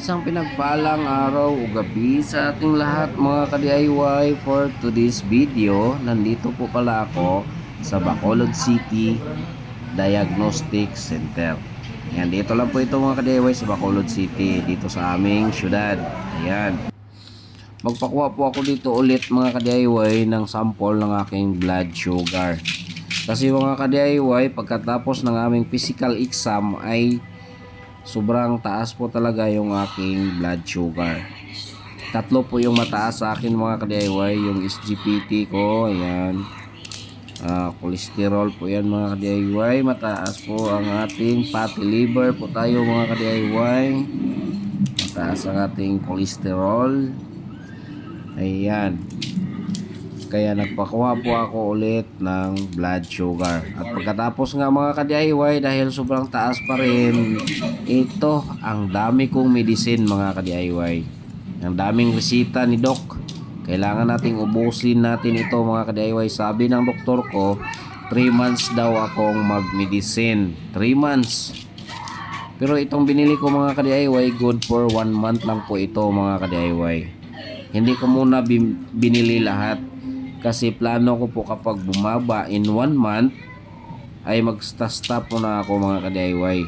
Isang pinagpalang araw o gabi sa ating lahat mga ka-DIY. For today's video, nandito po pala ako sa Bacolod City Diagnostic Center. Ayan, dito lang po ito mga ka-DIY sa Bacolod City, dito sa aming syudad. Ayan. Magpakuha po ako dito ulit mga ka-DIY ng sample ng aking blood sugar. Kasi mga ka-DIY, pagkatapos ng aming physical exam ay sobrang taas po talaga yung aking blood sugar. Tatlo po yung mataas sa akin mga ka-DIY. Yung SGPT ko, ayan. Cholesterol po yan mga ka-DIY. Mataas po ang ating fatty liver po tayo mga ka-DIY. Mataas ang ating cholesterol. Ayan. Kaya nagpakuha po ako ulit ng blood sugar. At pagkatapos nga mga ka-DIY, dahil sobrang taas pa rin, ito ang dami kong medicine mga ka-DIY. Ang daming resita ni Doc. Kailangan nating ubusin natin ito mga ka-DIY. Sabi ng doktor ko, 3 months daw akong mag-medicine. 3 months. Pero itong binili ko mga ka-DIY, good for 1 month lang po ito mga ka-DIY. Hindi ko muna binili lahat. Kasi plano ko po kapag bumaba in 1 month ay mag-stop muna ako mga ka-DIY.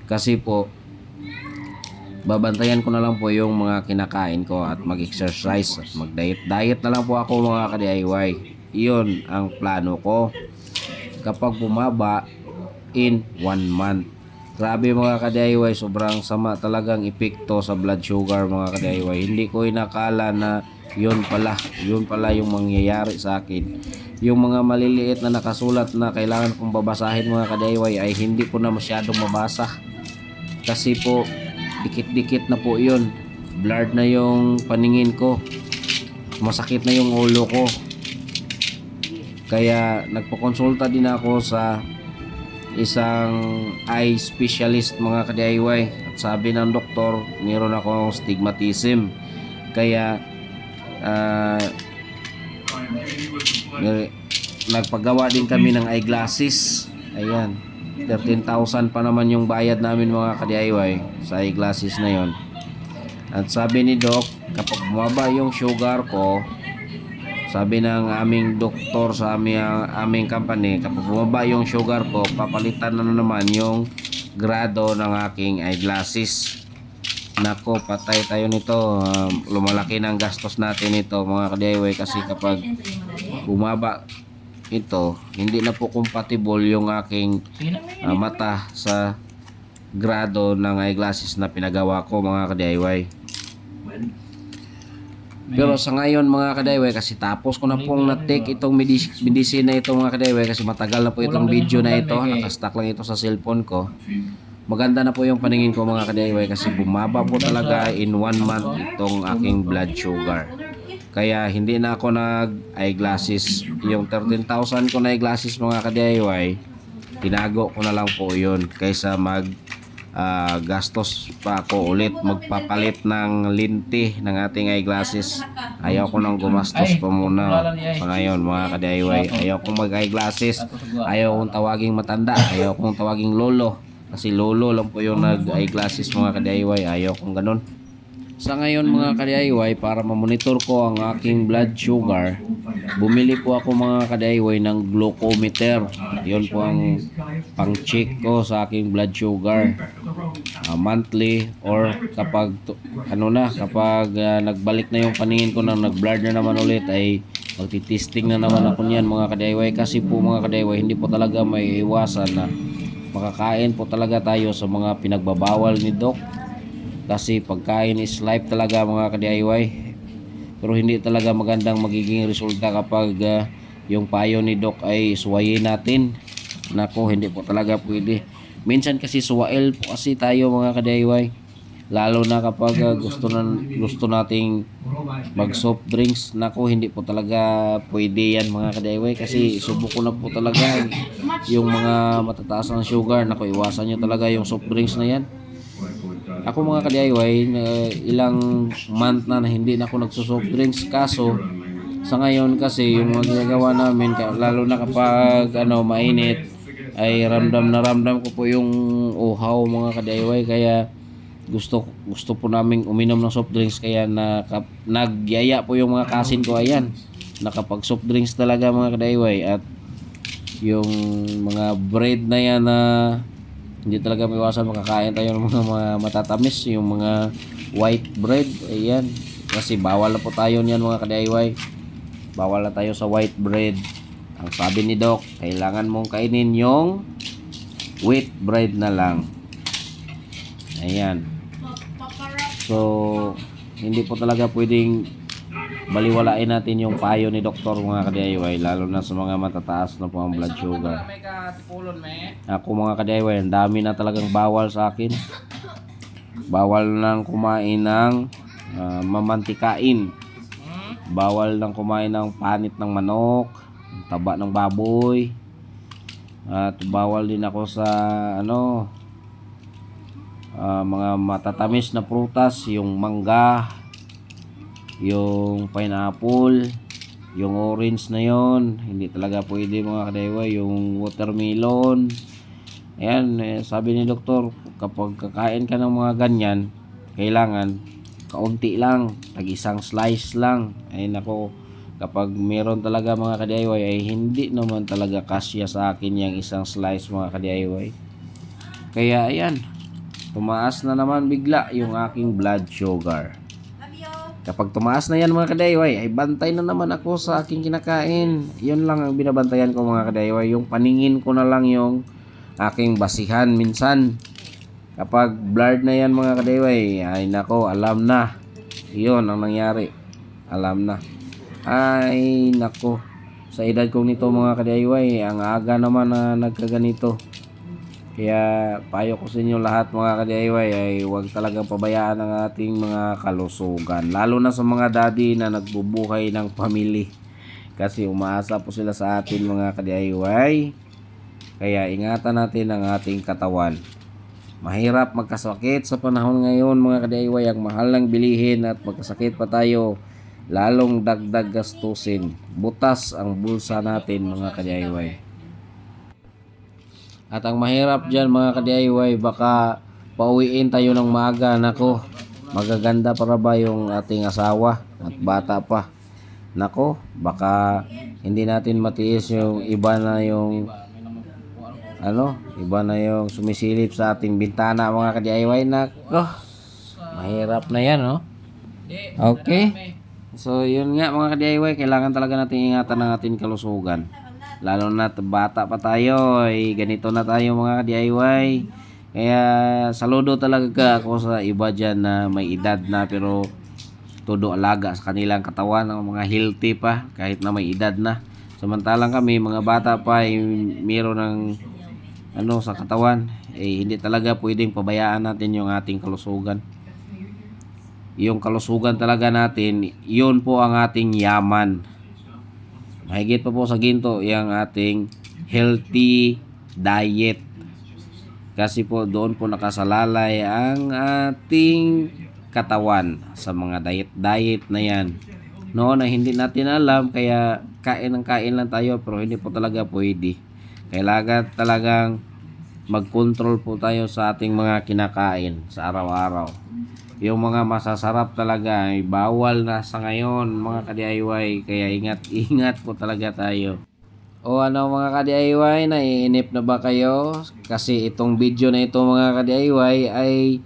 Kasi po babantayan ko na lang po yung mga kinakain ko at mag-exercise at mag-diet na lang po ako mga ka-DIY. Iyon ang plano ko kapag bumaba in 1 month. Grabe mga ka-DIY, sobrang sama talagang epekto sa blood sugar mga ka-DIY. Hindi ko inakala na yun pala yung mangyayari sa akin. Yung mga maliliit na nakasulat na kailangan kong babasahin mga ka-DIY ay hindi ko na masyadong mabasa. Kasi po dikit-dikit na po yun. Blurred na yung paningin ko. Masakit na yung ulo ko. Kaya nagpakonsulta din ako sa isang eye specialist mga ka-DIY. At sabi ng doktor, meron akong stigmatism. Kaya nagpagawa din kami ng eyeglasses. Ayan, 13,000 pa naman yung bayad namin mga ka-DIY sa eyeglasses na yon. At sabi ni Doc, kapag bumaba yung sugar ko, sabi ng aming doktor sa aming company, kapag bumaba yung sugar ko, papalitan na naman yung grado ng aking eyeglasses. Nako, patay tayo nito. Lumalaki ng gastos natin ito mga ka-DIY kasi kapag bumaba ito, hindi na po compatible yung aking mata sa grado ng eyeglasses na pinagawa ko mga ka-DIY. Pero sa ngayon mga ka-DIY, kasi tapos ko na pong na-take itong medicine na ito mga ka-DIY kasi matagal na po itong video na ito, nakastack lang ito sa cellphone ko. Maganda na po yung paningin ko mga ka-DIY kasi bumaba po talaga in 1 month itong aking blood sugar. Kaya hindi na ako nag-eyeglasses. Yung 13,000 ko na eyeglasses mga ka-DIY, tinago ko na lang po yun kaysa gastos pa ako ulit magpapalit ng linti ng ating eyeglasses. Ayaw ko nang gumastos pa muna sa ngayon mga ka-DIY. Ayaw kong mag-eyeglasses. Ayaw kong tawaging matanda. Ayaw kong tawaging lolo. Kasi lolo lang po yung nag-eyeglasses mga ka-DIY. Ayaw kong ganun. Sa ngayon mga ka-DIY, para mamonitor ko ang aking blood sugar, bumili po ako mga ka-DIY ng glucometer. Yun po ang pang-check ko sa aking blood sugar. Monthly or kapag nagbalik na yung paningin ko nang nag-blurred na naman ulit ay magti-testing na naman ako niyan mga ka-DIY. Kasi po mga ka-DIY, hindi po talaga may iwasan na makakain po talaga tayo sa mga pinagbabawal ni Doc. Kasi pagkain is life talaga mga ka-DIY. Pero hindi talaga magandang magiging resulta kapag yung payo ni Doc ay suwayin natin. Nako, hindi po talaga pwede. Minsan kasi suwail po kasi tayo mga ka-DIY. Lalo na kapag gusto nating mag soft drinks. Nako, hindi po talaga pwede yan mga ka-DIY. Kasi subok ko na po talaga yung mga matataas ng sugar. Nako, iwasan nyo talaga yung soft drinks na yan. Ako mga ka-DIY, ilang month na hindi na ako nagso-soft drinks. Kaso sa ngayon kasi yung mga ginagawa namin, lalo na kapag mainit, ay ramdam ko po yung uhaw mga ka-DIY. Kaya gusto po naming uminom ng soft drinks, kaya nagyaya po yung mga kasin ko, ayan, nakapag soft drinks talaga mga kadayway. At yung mga bread na yan na hindi talaga maiwasan, makakain tayo ng mga matatamis, yung mga white bread, ayan, kasi bawal na po tayo niyan mga kadayway. Bawal na tayo sa white bread. Ang sabi ni Doc, kailangan mong kainin yung wheat bread na lang, ayan. So hindi po talaga pwedeng baliwalain natin yung payo ni doktor mga ka-DIY, lalo na sa mga matataas na po ang blood sugar. Ako mga ka-DIY, ang dami na talagang bawal sa akin. Bawal nang kumain ng mamantikain. Bawal nang kumain ng panit ng manok, taba ng baboy. At bawal din ako sa mga matatamis na prutas, yung mangga, yung pineapple, yung orange na yon, hindi talaga pwede mga kadiway. Yung watermelon, ayan, sabi ni doktor, kapag kakain ka ng mga ganyan, kailangan kaunti lang, tag-isang slice lang. Ay nako, kapag meron talaga mga kadiway, ay hindi naman talaga kasya sa akin yung isang slice mga kadiway. Kaya ayan, tumaas na naman bigla yung aking blood sugar. Kapag tumaas na yan mga kadayway, ay bantay na naman ako sa aking kinakain. Yun lang ang binabantayan ko mga kadayway. Yung paningin ko na lang yung aking basihan minsan. Kapag blurred na yan mga kadayway, ay nako, alam na. Yun ang nangyari. Alam na. Ay nako, sa edad kong nito mga kadayway, ang aga naman na nagkaganito. Kaya payo ko sa inyo lahat mga ka-DIY ay huwag talagang pabayaan ang ating mga kalusugan. Lalo na sa mga daddy na nagbubuhay ng family. Kasi umaasa po sila sa atin mga ka-DIY. Kaya ingatan natin ang ating katawan. Mahirap magkasakit sa panahon ngayon mga ka-DIY. Ang mahal ng bilihin at magkasakit pa tayo, lalong dagdag gastusin. Butas ang bulsa natin mga ka-DIY. At ang mahirap dyan mga ka-DIY, baka pauwiin tayo ng maaga. Nako, magaganda para ba yung ating asawa at bata pa? Nako, baka hindi natin matiis yung iba na yung iba na yung sumisilip sa ating bintana mga ka-DIY. Nako, mahirap na yan, no? Okay, so yun nga mga ka-DIY, kailangan talaga natin ingatan ang ating kalusugan. Lalo na bata pa tayo, ay ganito na tayo mga DIY. Kaya saludo talaga ako sa iba dyan na may edad na pero todo alaga sa kanilang katawan, ng mga healthy pa kahit na may edad na. Samantalang kami mga bata pa ay mayroon ng sa katawan, hindi talaga pwedeng pabayaan natin yung ating kalusugan. Yung kalusugan talaga natin, yun po ang ating yaman. Mahigit pa po sa ginto yung ating healthy diet. Kasi po doon po nakasalalay ang ating katawan sa mga diet na yan. Noon na hindi natin alam, kaya kain lang tayo pero hindi po talaga pwede. Kailangan talagang mag-control po tayo sa ating mga kinakain sa araw-araw. Yung mga masasarap talaga ay bawal na sa ngayon mga ka-DIY, kaya ingat po talaga tayo. O mga ka-DIY, naiinip na ba kayo? Kasi itong video na ito mga ka-DIY ay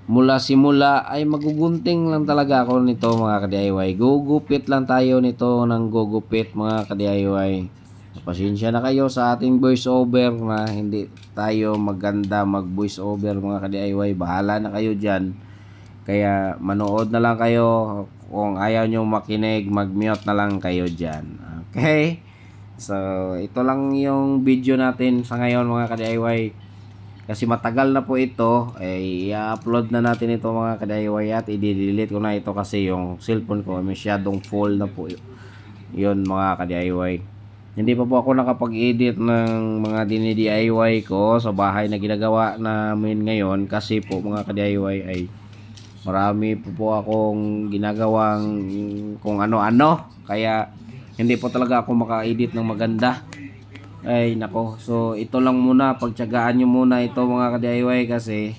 mula simula ay magugunting lang talaga ako nito mga ka-DIY. Gugupit lang tayo nito ng gugupit mga ka-DIY. Pasensya na kayo sa ating voice over na hindi tayo maganda mag voice over mga ka-DIY. Bahala na kayo dyan. Kaya manood na lang kayo. Kung ayaw nyo makinig, mag-mute na lang kayo dyan. Okay? So, ito lang yung video natin sa ngayon mga ka-DIY. Kasi matagal na po ito. I-upload na natin ito mga ka-DIY at i-delete ko na ito kasi yung cellphone ko masyadong full na po yun mga ka-DIY. Hindi pa po ako nakapag-edit ng mga dini-DIY ko sa bahay na ginagawa namin ngayon. Kasi po mga ka-DIY ay marami po akong ginagawang kung ano-ano, kaya hindi po talaga ako maka-edit ng maganda. Ay nako, so ito lang muna, pagtiyagaan nyo muna ito mga ka-DIY kasi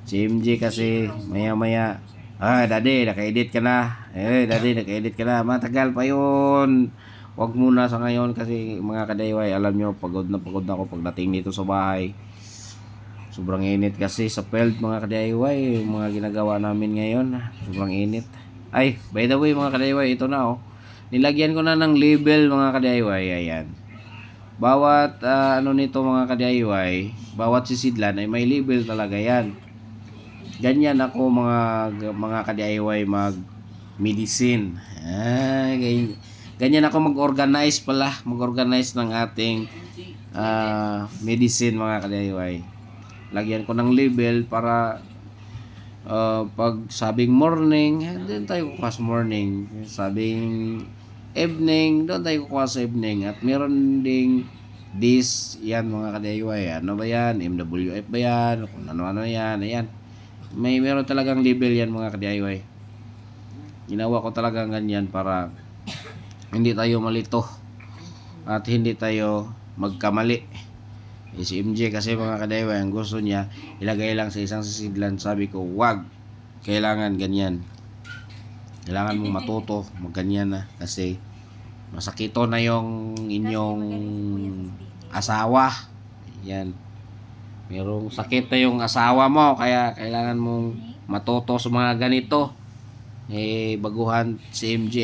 Si MJ kasi maya-maya, daddy, naka-edit ka na. Daddy, naka-edit ka na. Matagal pa yun. Huwag muna sa ngayon kasi mga kadayway, alam nyo, pagod na ako pagdating dito sa bahay. Sobrang init kasi sa field mga kadayway, yung mga ginagawa namin ngayon. Sobrang init. Ay, by the way mga kadayway, ito na oh. Nilagyan ko na ng label mga kadayway, ayan. Bawat ano nito mga kadayway, bawat sisidlan ay may label talaga yan. Ganyan ako mga ka-DIY mag-medicine. Ganyan ako mag-organize pala. Mag-organize ng ating medicine mga ka-DIY. Lagyan ko ng label para pag sabing morning, doon tayo kukuha sa morning. Sabing evening, doon tayo kukuha sa evening. At meron ding this, yan mga ka-DIY. Ano ba yan? MWF ba yan? Kung ano-ano yan. Ayan. Meron talagang label yan mga ka-DIY. Ginawa ko talagang ganyan para hindi tayo malito at hindi tayo magkamali. Si MJ kasi mga ka-DIY, ang gusto niya ilagay lang sa isang sisidlan. Sabi ko wag, kailangan ganyan. Kailangan mong matuto magganyan na kasi masakito na yung inyong asawa. Yan, merong sakit na yung asawa mo, kaya kailangan mong matuto sa mga ganito. Baguhan si MJ,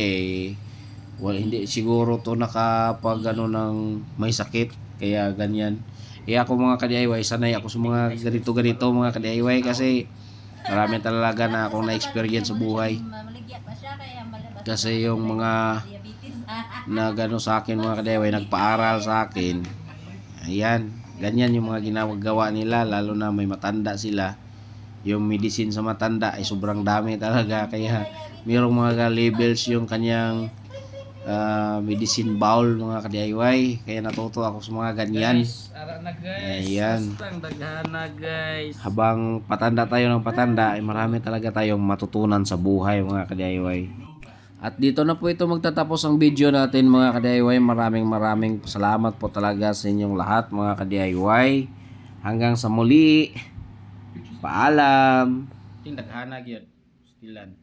hindi siguro to nakapag ano ng may sakit, kaya ganyan. Ako mga ka-DIY, sanay ako sa mga ganito mga ka-DIY kasi marami talaga na akong na-experience sa buhay. Kasi yung mga nagano sa akin mga ka-DIY, nagpaaral sa akin. Ayan, ganyan yung mga ginagawa nila, lalo na may matanda sila. Yung medicine sa matanda ay sobrang dami talaga, kaya mayroong mga labels yung kanyang medicine bowl mga ka-DIY. Kaya natuto ako sa mga ganyan. Ayan. Habang patanda tayo ng patanda, ay marami talaga tayong matutunan sa buhay mga ka-DIY. At dito na po ito magtatapos ang video natin mga ka-DIY. Maraming salamat po talaga sa inyong lahat mga ka-DIY. Hanggang sa muli. Paalam. Tindaghana gyud. Stilan.